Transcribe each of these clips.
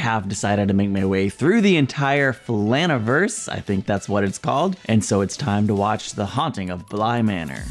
have decided to make my way through the entire Flaniverse, I think that's what it's called, and so it's time to watch The Haunting of Bly Manor.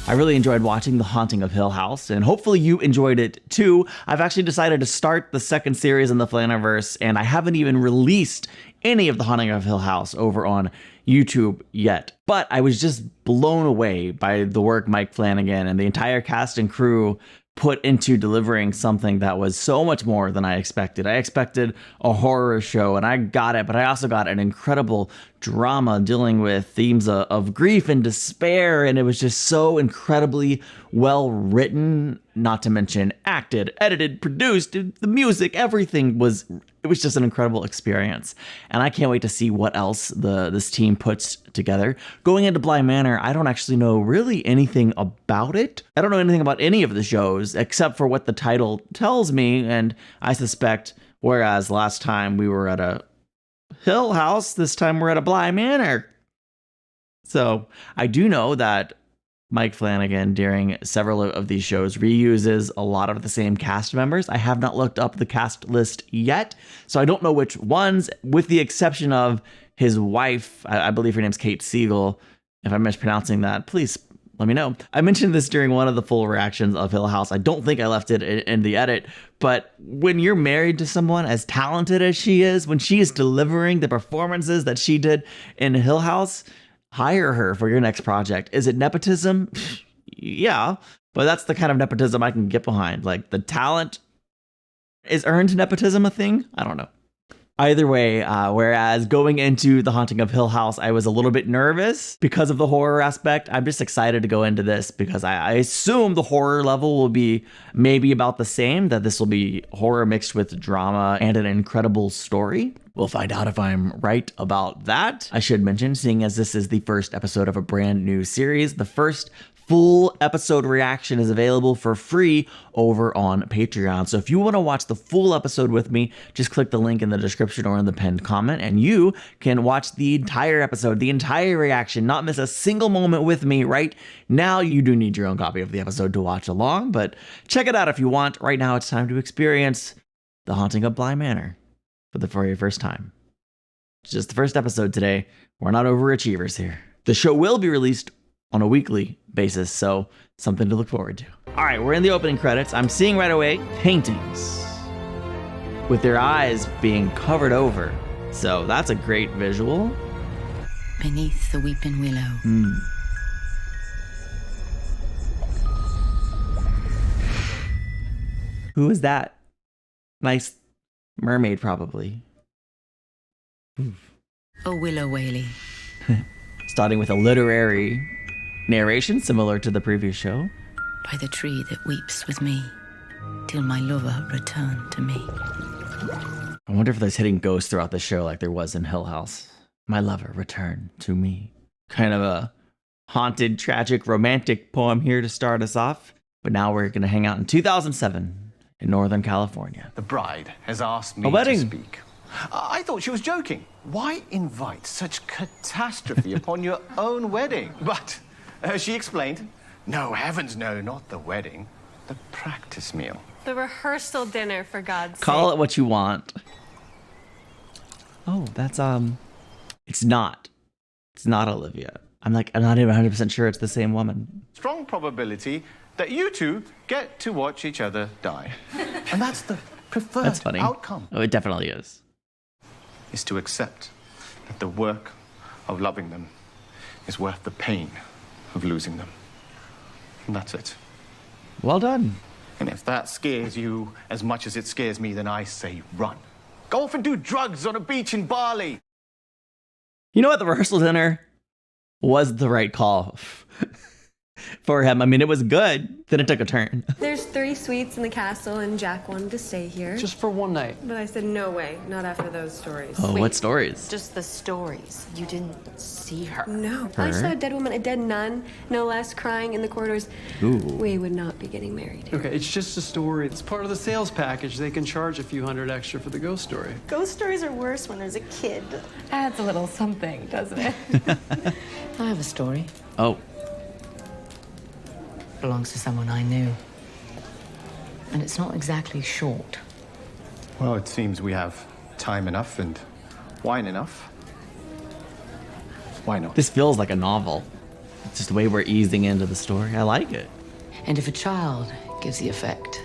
I really enjoyed watching The Haunting of Hill House, and hopefully you enjoyed it too. I've actually decided to start the second series in the Flaniverse, and I haven't even released any of The Haunting of Hill House over on YouTube yet. But I was just blown away by the work Mike Flanagan and the entire cast and crew put into delivering something that was so much more than I expected. I expected a horror show, and I got it, but I also got an incredible drama dealing with themes of grief and despair, and it was just so incredibly well written, not to mention acted, edited, produced, the music, everything was, it was just an incredible experience. And I can't wait to see what else this team puts together. Going into Bly Manor, I don't actually know really anything about it. I don't know anything about any of the shows except for what the title tells me, and I suspect, whereas last time we were at a Hill House, this time we're at a Bly Manor. So I do know that Mike Flanagan, during several of these shows, reuses a lot of the same cast members. I have not looked up the cast list yet, so I don't know which ones, with the exception of his wife. I believe her name's Kate Siegel. If I'm mispronouncing that, please let me know. I mentioned this during one of the full reactions of Hill House. I don't think I left it in the edit, but when you're married to someone as talented as she is, when she is delivering the performances that she did in Hill House, hire her for your next project. Is it nepotism? Yeah, but that's the kind of nepotism I can get behind. Like, the talent is earned nepotism a thing? I don't know. Either way, whereas going into The Haunting of Hill House, I was a little bit nervous because of the horror aspect. I'm just excited to go into this because I assume the horror level will be maybe about the same, that this will be horror mixed with drama and an incredible story. We'll find out if I'm right about that. I should mention, seeing as this is the first episode of a brand new series, the first full episode reaction is available for free over on Patreon. So if you want to watch the full episode with me, just click the link in the description or in the pinned comment, and you can watch the entire episode, the entire reaction, not miss a single moment with me right now. You do need your own copy of the episode to watch along, but check it out if you want. Right now, it's time to experience The Haunting of Bly Manor for the very first time. It's just the first episode today. We're not overachievers here. The show will be released on a weekly basis, so something to look forward to. All right, we're in the opening credits. I'm seeing right away paintings with their eyes being covered over, so that's a great visual. Beneath the weeping willow. Who is that? Nice mermaid, probably. A willow whaley. Starting with a literary narration similar to the previous show. By the tree that weeps with me, till my lover return to me. I wonder if there's hidden ghosts throughout the show like there was in Hill House. My lover return to me. Kind of a haunted, tragic, romantic poem here to start us off. But now we're going to hang out in 2007 in Northern California. The bride has asked me A wedding. to speak. I thought she was joking. Why invite such catastrophe upon your own wedding? But she explained, no, heavens no, not the wedding. The practice meal. The rehearsal dinner, for God's sake. Call it what you want. Oh, that's, it's not Olivia. I'm not even 100% sure it's the same woman. Strong probability that you two get to watch each other die. And that's the preferred That's funny. outcome. Oh, it definitely is. Is to accept that the work of loving them is worth the pain of losing them. And that's it. Well done. And if that scares you as much as it scares me, then I say run. Go off and do drugs on a beach in Bali. You know what? The rehearsal dinner was the right call for him. I mean, it was good. Then it took a turn. There's 3 suites in the castle, and Jack wanted to stay here. Just for one night. But I said, no way, not after those stories. Oh, what stories? Just the stories. You didn't see her. No. I saw a dead woman, a dead nun, no less, crying in the corridors. Ooh. We would not be getting married. Okay, it's just a story. It's part of the sales package. They can charge a few hundred extra for the ghost story. Ghost stories are worse when there's a kid. Adds a little something, doesn't it? I have a story. Oh, Belongs to someone I knew. And it's not exactly short. Well, it seems we have time enough and wine enough. Why not? This feels like a novel. It's just the way we're easing into the story. I like it. And if a child gives the effect,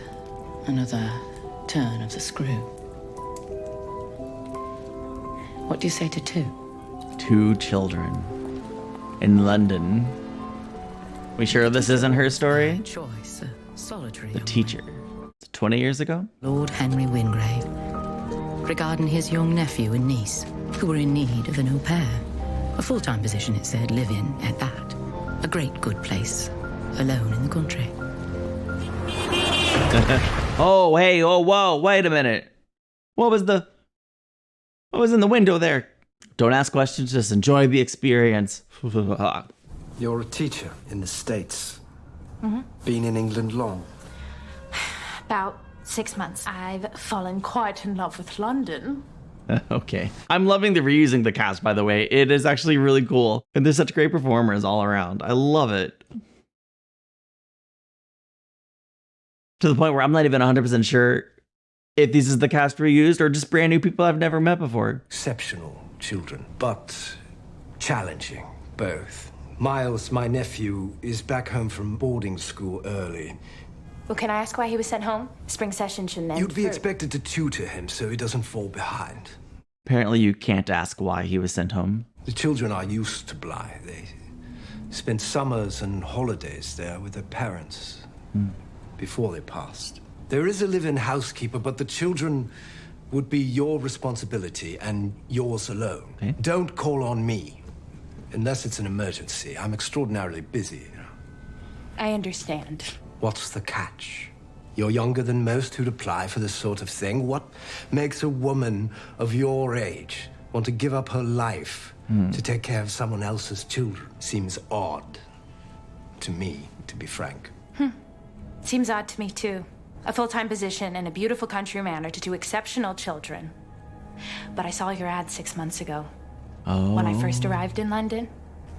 another turn of the screw. What do you say to two? 2 children in London. We sure this isn't her story? Choice, a solitary The young teacher. 20 years ago? Lord Henry Wingrave, regarding his young nephew and niece, who were in need of an au pair. A full-time position, it said, live-in at that. A great good place, alone in the country. Oh, hey, oh, whoa, wait a minute. What was in the window there? Don't ask questions, just enjoy the experience. You're a teacher in the States. Been in England long? About 6 months. I've fallen quite in love with London. Okay. I'm loving the reusing the cast, by the way. It is actually really cool. And there's such great performers all around. I love it. To the point where I'm not even 100% sure if this is the cast reused or just brand new people I've never met before. Exceptional children, but challenging, both. Miles, my nephew, is back home from boarding school early. Well, can I ask why he was sent home? Spring session shouldn't end. You'd be expected to tutor him so he doesn't fall behind. Apparently you can't ask why he was sent home. The children are used to Bly. They spent summers and holidays there with their parents before they passed. There is a live-in housekeeper, but the children would be your responsibility and yours alone. Okay. Don't call on me unless it's an emergency. I'm extraordinarily busy. I understand. What's the catch? You're younger than most who'd apply for this sort of thing. What makes a woman of your age want to give up her life to take care of someone else's children? Seems odd to me, to be frank. Seems odd to me, too. A full-time position in a beautiful country manor to two exceptional children. But I saw your ad 6 months ago. When I first arrived in London.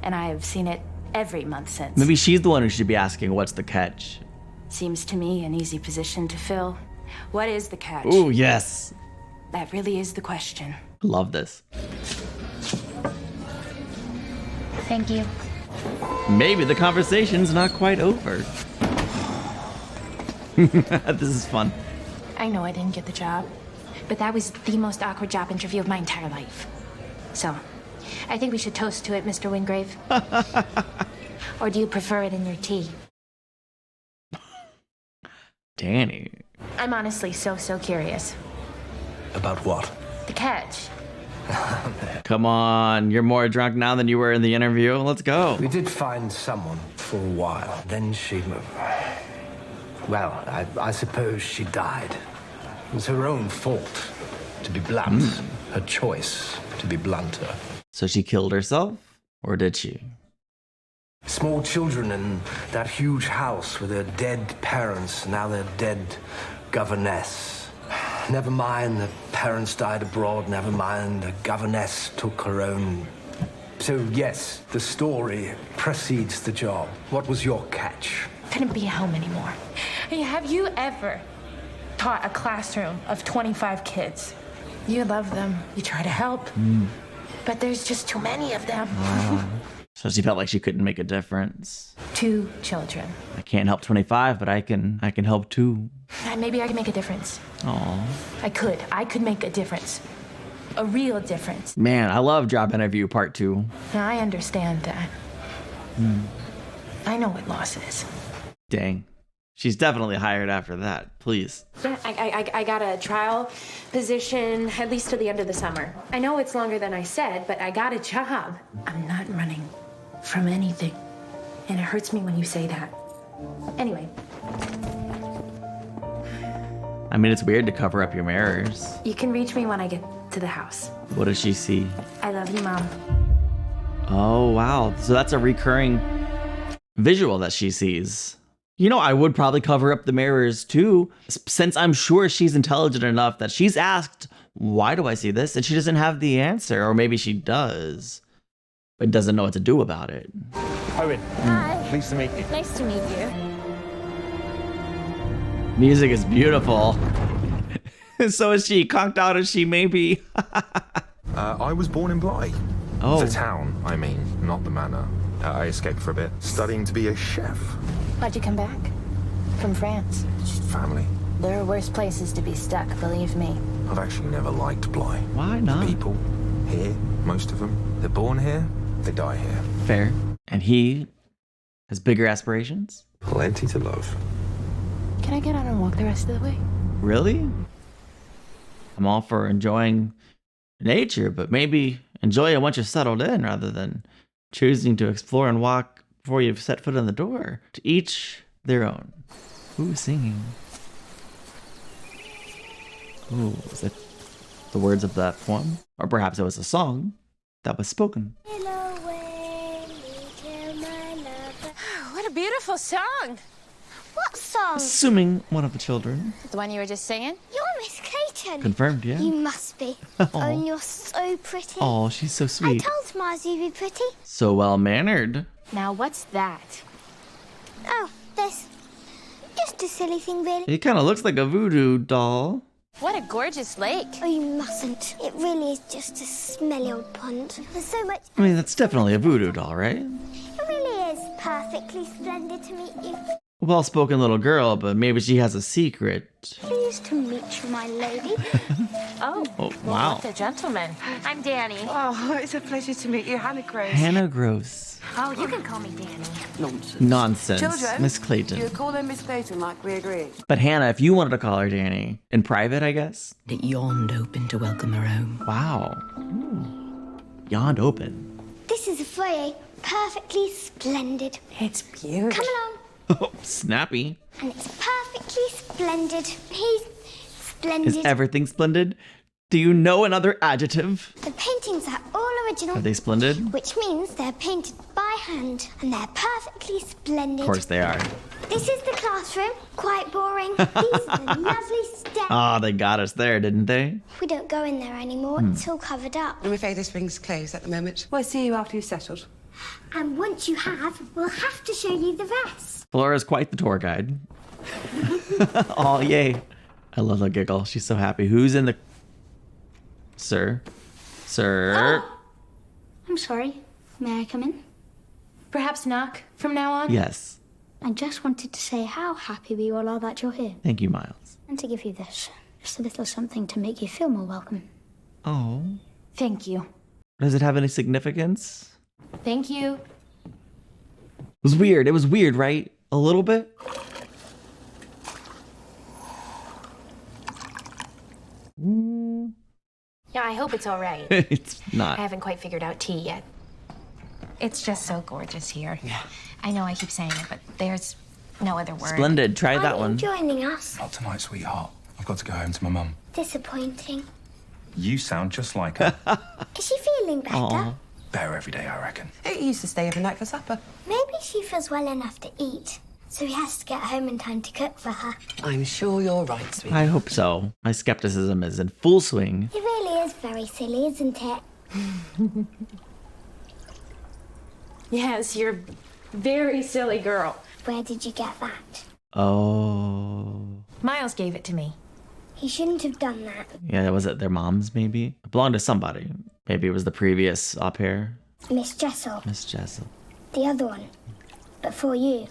And I have seen it every month since. Maybe she's the one who should be asking what's the catch. Seems to me an easy position to fill. What is the catch? Ooh, yes. That really is the question. I love this. Thank you. Maybe the conversation's not quite over. This is fun. I know I didn't get the job, but that was the most awkward job interview of my entire life. So, I think we should toast to it, Mr. Wingrave. Or do you prefer it in your tea? Dani. I'm honestly so curious. About what? The catch. Come on, you're more drunk now than you were in the interview. Let's go. We did find someone for a while. Then she... Well, I suppose she died. It was her own fault, to be blunt. Her choice, to be blunter. So she killed herself? Or did she? Small children in that huge house with their dead parents, now their dead governess. Never mind the parents died abroad, never mind the governess took her own. So yes, the story precedes the job. What was your catch? Couldn't be home anymore. Hey, have you ever taught a classroom of 25 kids? You love them, you try to help, but there's just too many of them. So she felt like she couldn't make a difference. 2 children. I can't help 25, but I can help 2. Maybe I can make a difference. Aw. I could make a difference. A real difference. Man, I love job interview part 2. Now, I understand that. I know what loss is. Dang. She's definitely hired after that. Please. Yeah, I got a trial position at least till the end of the summer. I know it's longer than I said, but I got a job. I'm not running from anything. And it hurts me when you say that. Anyway. I mean, it's weird to cover up your mirrors. You can reach me when I get to the house. What does she see? I love you, Mom. Oh, wow. So that's a recurring visual that she sees. You know, I would probably cover up the mirrors too, since I'm sure she's intelligent enough that she's asked, why do I see this? And she doesn't have the answer, or maybe she does, but doesn't know what to do about it. Owen. Hi. Pleased to meet you. Nice to meet you. Music is beautiful. So is she. Conked out as she may be. I was born in Bly. Oh. The town, I mean, not the manor. I escaped for a bit, studying to be a chef. Why'd you come back? From France. Just family. There are worse places to be stuck, believe me. I've actually never liked Bly. Why not? People here, most of them, they're born here, they die here. Fair. And he has bigger aspirations? Plenty to love. Can I get out and walk the rest of the way? Really? I'm all for enjoying nature, but maybe enjoy it once you're settled in rather than choosing to explore and walk before you've set foot in the door. To each their own. Who's singing? Ooh, is it the words of that poem? Or perhaps it was a song that was spoken. What a beautiful song! What song? Assuming one of the children. The one you were just singing? You're Miss Clayton. Confirmed, yeah. You must be. Aw. Oh, and you're so pretty. Oh, she's so I sweet. told Mars you'd be pretty. So well-mannered. Now what's that? Oh, this. Just a silly thing, really. It kind of looks like a voodoo doll. What a gorgeous lake. Oh, you mustn't. It really is just a smelly old pond. There's so much. I mean, that's definitely a voodoo doll, right? It really is perfectly splendid to meet you. Well-spoken little girl, but maybe she has a secret. Pleased to meet you, my lady. Oh, Oh, wow. what a gentleman. I'm Dani. Oh, it's a pleasure to meet you, Hannah Gross. Hannah Gross. Oh, you can call me Dani. Nonsense. Nonsense. Children, Miss Clayton. you call her Miss Clayton like we agreed. But Hannah, if you wanted to call her Dani, in private, I guess? It yawned open to welcome her home. Wow. Ooh. Yawned open. This is a foyer. Perfectly splendid. It's beautiful. Come along. Oh, snappy. And it's perfectly splendid. He's splendid. Is everything splendid? Do you know another adjective? The paintings are all original. Are they splendid? Which means they're painted by hand. And they're perfectly splendid. Of course they are. This is the classroom. Quite boring. These are the lovely steps. Ah, they got us there, didn't they? We don't go in there anymore. It's all covered up. I'm afraid this wing's closed at the moment. We'll see you after you've settled. And once you have, we'll have to show you the rest. Flora's quite the tour guide. Oh, yay. I love that giggle. She's so happy. Who's in the... Sir? Sir? Oh. I'm sorry. May I come in? Perhaps knock from now on? Yes. I just wanted to say how happy we all are that you're here. Thank you, Miles. And to give you this. Just a little something to make you feel more welcome. Oh. Thank you. Does it have any significance? Thank you. It was weird. It was weird, right? A little bit? Yeah, I hope it's all right. It's not. I haven't quite figured out tea yet. It's just so gorgeous here. Yeah. I know I keep saying it, but there's no other word. Splendid. Try that Are you one. joining us? Not tonight, sweetheart. I've got to go home to my mum. Disappointing. You sound just like her. Is she feeling better? Aw. Better every day, I reckon. It used to stay overnight for supper. Maybe she feels well enough to eat. So he has to get home in time to cook for her. I'm sure you're right, sweetheart. I hope so. My skepticism is in full swing. It really is very silly, isn't it? Yes, you're a very silly girl. Where did you get that? Oh. Miles gave it to me. He shouldn't have done that. Yeah, was it their moms, maybe? It belonged to somebody. Maybe it was the previous au pair. Miss Jessel, Miss Jessel. the other one. Before you.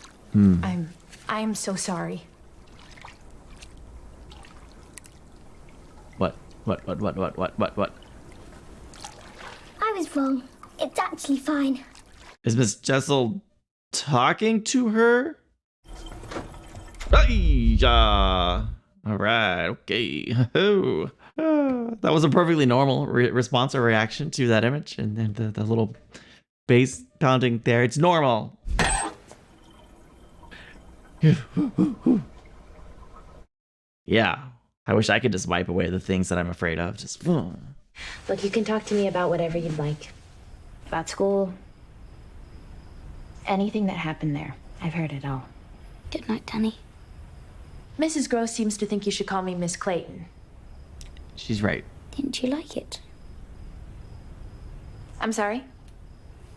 I'm so sorry. What? What? I was wrong. It's actually fine. Is Miss Jessel talking to her? Ay-ya. All right, okay. That was a perfectly normal response or reaction to that image. And then the little bass pounding there. It's normal. Yeah. I wish I could just wipe away the things that I'm afraid of. Just. Look, you can talk to me about whatever you'd like. About school. Anything that happened there. I've heard it all. Good night, Dani. Mrs. Gross seems to think you should call me Miss Clayton. She's right. Didn't you like it? I'm sorry?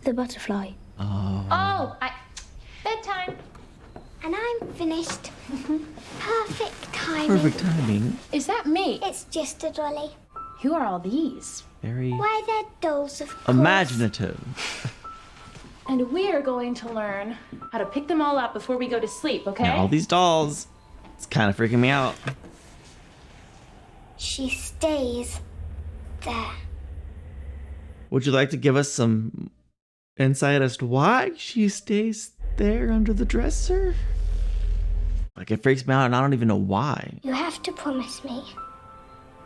The butterfly. Oh. Oh, bedtime. And I'm finished. Perfect timing. Perfect timing. Is that me? It's just a dolly. Who are all these? Very Why, they're dolls, of course. imaginative. And we're going to learn how to pick them all up before we go to sleep, okay? And all these dolls. It's kind of freaking me out. She stays there. Would you like to give us some insight as to why she stays there under the dresser? Like, it freaks me out and I don't even know why. You have to promise me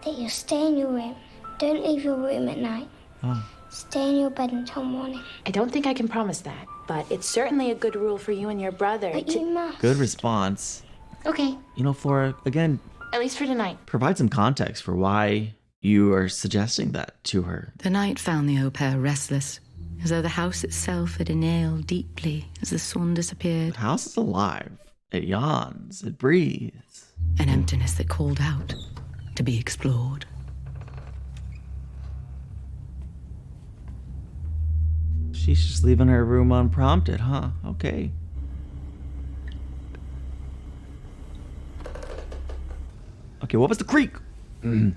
that you'll stay in your room. Don't leave your room at night. Oh. Stay in your bed until morning. I don't think I can promise that, but it's certainly a good rule for you and your brother But to... you must. Good response. Okay, You know, Flora, again, at least for tonight. provide some context for why you are suggesting that to her. The night found the au pair restless, as though the house itself had inhaled deeply as the sun disappeared. The house is alive. It yawns. It breathes. An emptiness that called out to be explored. She's just leaving her room unprompted, huh? Okay. Okay, what was the creak? Turn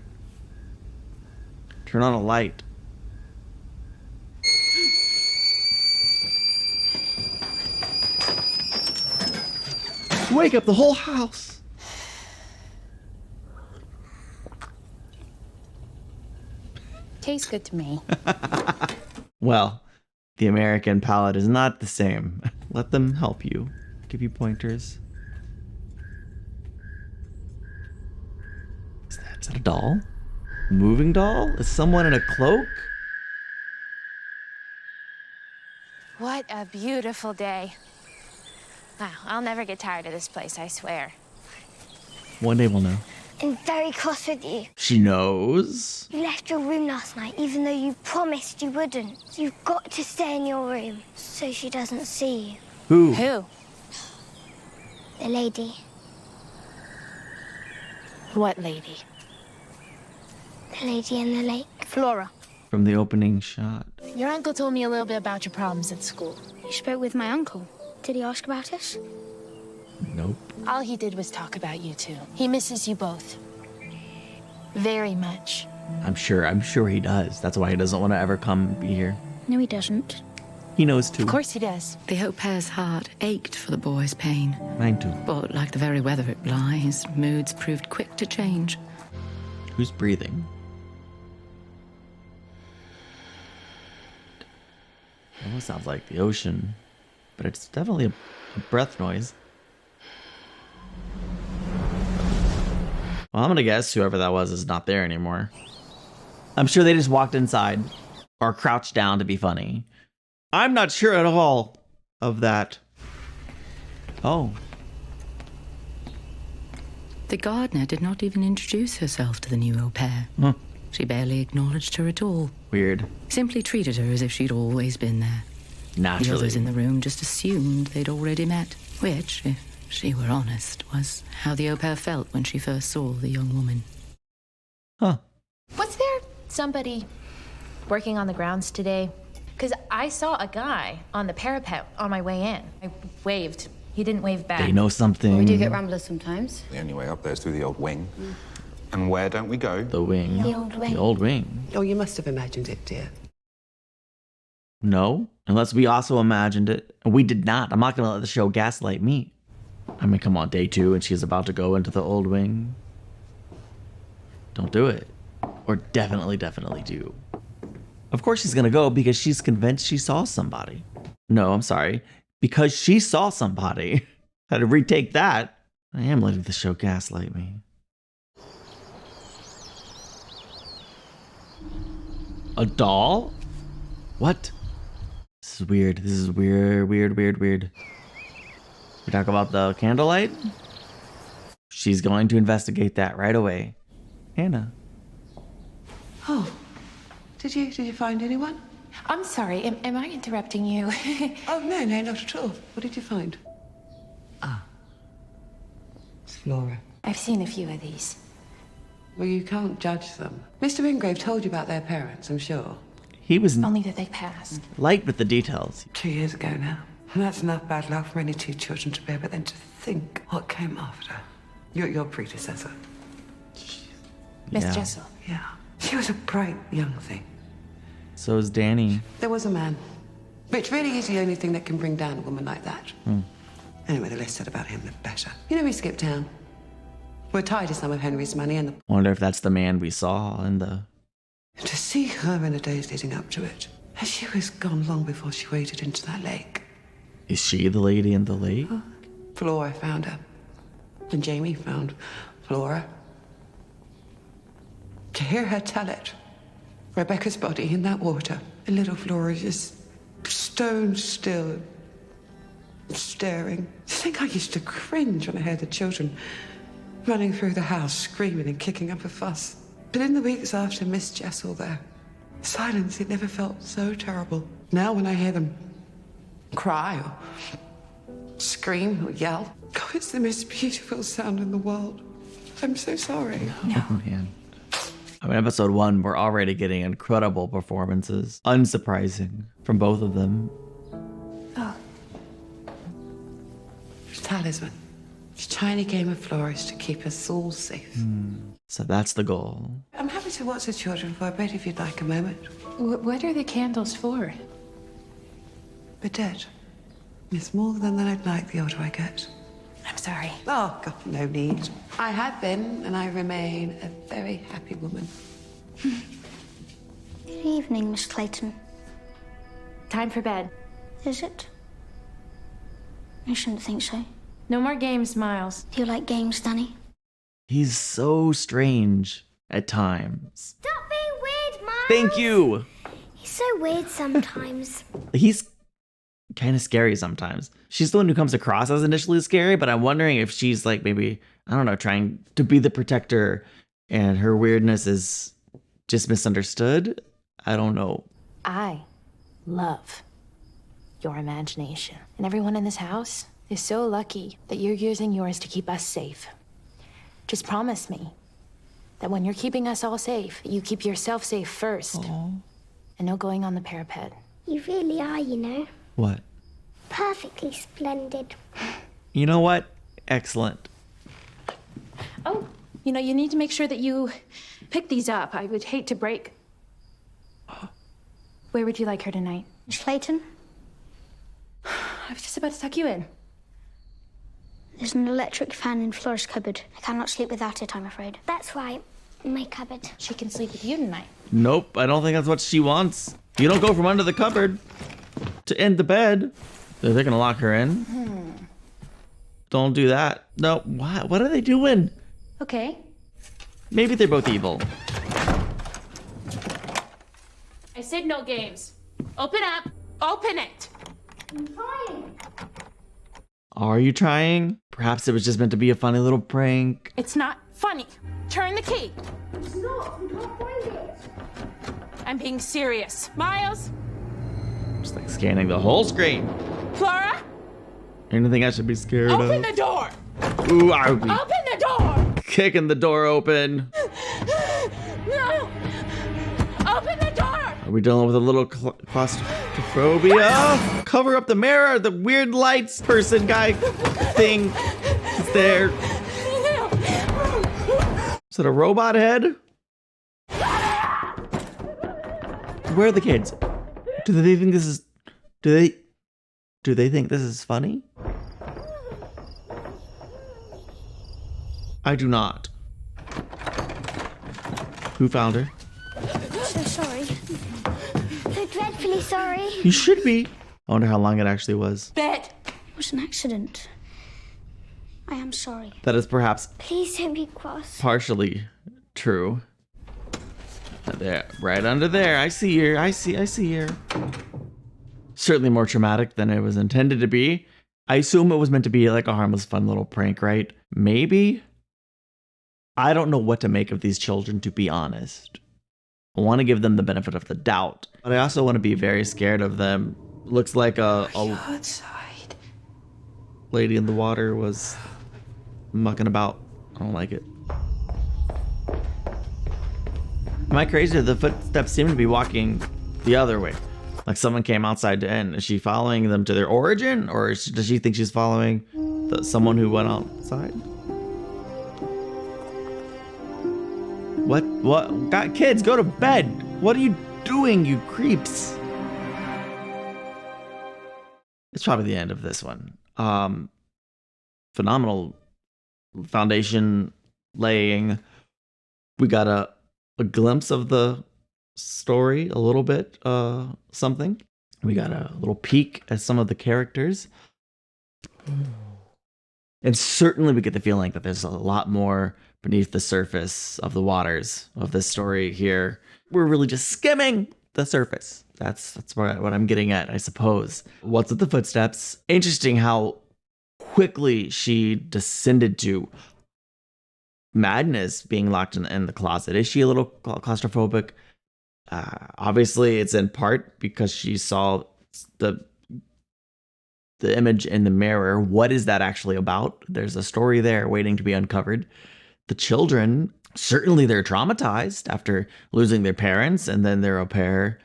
on a light. Wake up the whole house. Tastes good to me. Well, the American palate is not the same. Let them help you. Give you pointers. Is that a doll? Moving doll? Is someone in a cloak? What a beautiful day. Wow, I'll never get tired of this place, I swear. One day we'll know. I'm very cross with you. She knows. You left your room last night, even though you promised you wouldn't. You've got to stay in your room so she doesn't see you. Who? Who? The lady. What lady? The lady in the lake. Flora. From the opening shot. Your uncle told me a little bit about your problems at school. You spoke with my uncle. Did he ask about us? Nope. All he did was talk about you two. He misses you both. Very much. I'm sure he does. That's why he doesn't want to ever come be here. No, he doesn't. He knows too. Of course he does. The au pair's heart ached for the boy's pain. Mine too. But like the very weather at Bly, his moods proved quick to change. Who's breathing? It almost sounds like the ocean, but it's definitely a breath noise. Well, I'm gonna guess whoever that was is not there anymore. I'm sure they just walked inside or crouched down to be funny. I'm not sure at all of that. Oh. The gardener did not even introduce herself to the new au pair. Huh. She barely acknowledged her at all. Weird. Simply treated her as if she'd always been there. Naturally. The others in the room just assumed they'd already met, which, if she were honest, was how the au pair felt when she first saw the young woman. Huh. Was there somebody working on the grounds today? Because I saw a guy on the parapet on my way in. I waved. He didn't wave back. They know something. We do get ramblers sometimes. The only way up there is through the old wing. And where don't we go? The wing. The old wing. The old wing. Oh, you must have imagined it, dear. No, unless we also imagined it. And we did not. I'm not going to let the show gaslight me. I mean, come on, day 2 and she's about to go into the old wing. Don't do it. Or definitely do. Of course she's going to go because she's convinced she saw somebody. No, I'm sorry. Because she saw somebody. Had to retake that. I am letting the show gaslight me. A doll? What? This is weird. This is weird. We talk about the candlelight? She's going to investigate that right away. Hannah. Oh, did you find anyone? I'm sorry, am I interrupting you? Oh, no, not at all. What did you find? Ah, it's Flora. I've seen a few of these. Well, you can't judge them. Mr. Wingrave told you about their parents, I'm sure. He was Only that they passed. light with the details. 2 years ago now. And that's enough bad luck for any two children to bear, but then to think what came after. Your predecessor. Miss Yeah. Jessel. Yeah. She was a bright young thing. So is Dani. There was a man. Which really is the only thing that can bring down a woman like that. Anyway, the less said about him, the better. You know, we skipped town. We're tied to some of Henry's money, and Wonder if that's the man we saw in the... to see her in the days leading up to it. And she was gone long before she waded into that lake. Is she the lady in the lake? Flora found her. And Jamie found Flora. To hear her tell it, Rebecca's body in that water, and little Flora just stone still, staring. I think I used to cringe when I heard the children running through the house, screaming and kicking up a fuss. But in the weeks after Miss Jessel there, silence, it never felt so terrible. Now when I hear them cry or scream or yell, oh, it's the most beautiful sound in the world. I'm so sorry. Oh, man. I mean, episode 1, we're already getting incredible performances. Unsurprising from both of them. Oh. Talisman. It's a tiny game of Flora's to keep us all safe. So that's the goal. I'm happy to watch the children for a bit if you'd like a moment. What are the candles for? We're dead. It's more than I'd like the older I get. I'm sorry. Oh, God, no need. I have been, and I remain, a very happy woman. Good evening, Miss Clayton. Time for bed. Is it? I shouldn't think so. No more games, Miles. Do you like games, Dani? He's so strange at times. Stop being weird, Mom! Thank you! He's so weird sometimes. He's kind of scary sometimes. She's the one who comes across as initially scary, but I'm wondering if she's like maybe, I don't know, trying to be the protector and her weirdness is just misunderstood. I don't know. I love your imagination. And everyone in this house is so lucky that you're using yours to keep us safe. Just promise me that when you're keeping us all safe, you keep yourself safe first. Aww. And no going on the parapet. You really are, you know. What? Perfectly splendid. You know what? Excellent. Oh, you know, you need to make sure that you pick these up. I would hate to break. Where would you like her tonight? Miss Clayton, I was just about to tuck you in. there's an electric fan in Flora's cupboard. I cannot sleep without it, I'm afraid. That's right, my cupboard. She can sleep with you tonight. Nope, I don't think that's what she wants. You don't go from under the cupboard to end the bed. They're gonna lock her in. Don't do that. No, what are they doing? Okay. Maybe they're both evil. I said no games. Open up. Open it. I'm trying. Are you trying? Perhaps it was just meant to be a funny little prank. It's not funny. Turn the key. It's not, we can't find it. I'm being serious. Miles? Just like scanning the whole screen. Flora? Anything I should be scared Open of? the door. Ooh, I would be Open the door. kicking the door open. No. Open the door. Are we dealing with a little claustrophobia? Cover up the mirror. The weird lights person guy thing is there. Is it a robot head? Where are the kids? Do they think this is... Do they think this is funny? I do not. Who found her? So sorry. So dreadfully sorry. You should be. I wonder how long it actually was. Bed. It was an accident. I am sorry. That is perhaps Please don't be cross. partially true. There, right under there. I see her. I see her. Certainly more traumatic than it was intended to be. I assume it was meant to be like a harmless, fun little prank, right? Maybe. I don't know what to make of these children, to be honest. I want to give them the benefit of the doubt, but I also want to be very scared of them. Looks like a Outside. lady in the water was mucking about. I don't like it. Am I crazy? The footsteps seem to be walking the other way. Like someone came outside to end. Is she following them to their origin, or does she think she's following someone who went outside? What? Got kids, go to bed. What are you doing, you creeps? It's probably the end of this one. Phenomenal foundation laying. We got a glimpse of the story, a little bit, something. We got a little peek at some of the characters. And certainly we get the feeling that there's a lot more beneath the surface of the waters of this story here. We're really just skimming the surface. That's what I'm getting at, I suppose. What's with the footsteps? Interesting how quickly she descended to madness, being locked in the closet. Is she a little claustrophobic? Obviously, it's in part because she saw the image in the mirror. What is that actually about? There's a story there waiting to be uncovered. The children, certainly they're traumatized after losing their parents and then their au pair.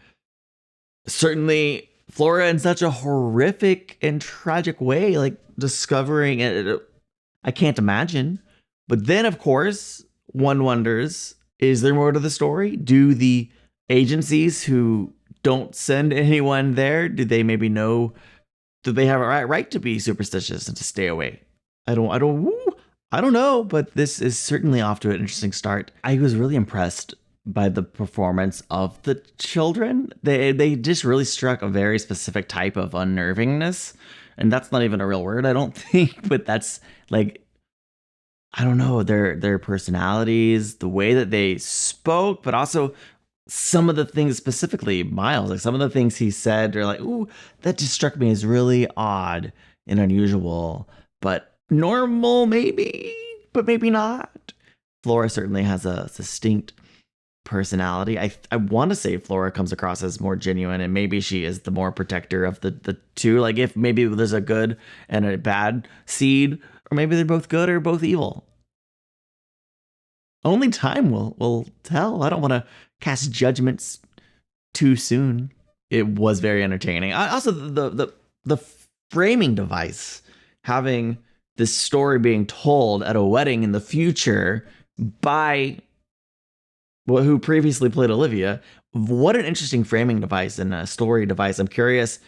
Certainly, Flora in such a horrific and tragic way, like discovering it. I can't imagine. But then, of course, one wonders, is there more to the story? Do the agencies who don't send anyone there, do they maybe know, do they have a right to be superstitious and to stay away? I don't know, but this is certainly off to an interesting start. I was really impressed by the performance of the children. They just really struck a very specific type of unnervingness. And that's not even a real word, I don't think, but that's like, I don't know, their personalities, the way that they spoke, but also some of the things, specifically Miles, like some of the things he said are like, ooh, that just struck me as really odd and unusual, but normal maybe, but maybe not. Flora certainly has a distinct personality. I want to say Flora comes across as more genuine, and maybe she is the more protector of the two. Like if maybe there's a good and a bad seed, or maybe they're both good or both evil. Only time will tell. I don't want to cast judgments too soon. It was very entertaining. Also, the framing device, having this story being told at a wedding in the future by who previously played Olivia. What an interesting framing device and a story device. I'm curious,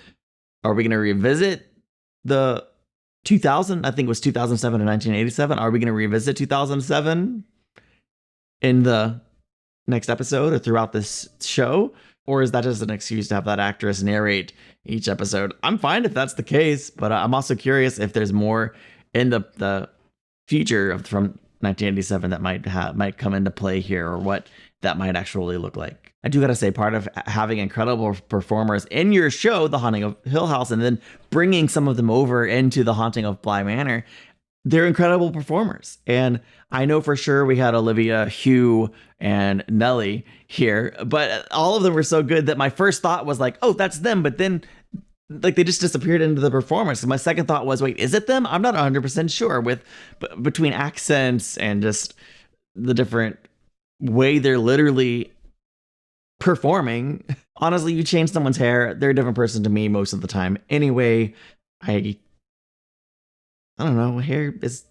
are we going to revisit the 2000? I think it was 2007 and 1987. Are we going to revisit 2007 in the next episode or throughout this show? Or is that just an excuse to have that actress narrate each episode? I'm fine if that's the case, but I'm also curious if there's more in the future from 1987 that might come into play here, or what that might actually look like. I do gotta say, part of having incredible performers in your show, The Haunting of Hill House, and then bringing some of them over into The Haunting of Bly Manor, they're incredible performers. And I know for sure we had Olivia, Hugh, and Nellie here, but all of them were so good that my first thought was like, oh, that's them. But then like they just disappeared into the performance. My second thought was, wait, is it them? I'm not 100% sure between accents and just the different way they're literally performing. Honestly, you change someone's hair, they're a different person to me most of the time. Anyway, I don't know, hair is,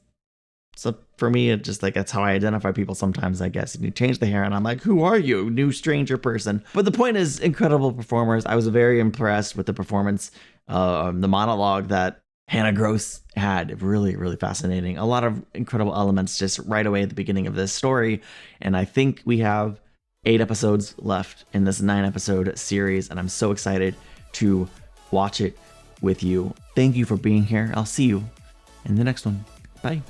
so for me, it just like, that's how I identify people sometimes, I guess. And you change the hair and I'm like, who are you? New stranger person. But the point is, incredible performers. I was very impressed with the performance, the monologue that Hannah Gross had. Really, really fascinating. A lot of incredible elements just right away at the beginning of this story. And I think we have 8 episodes left in this 9-episode series. And I'm so excited to watch it with you. Thank you for being here. I'll see you in the next one. Bye.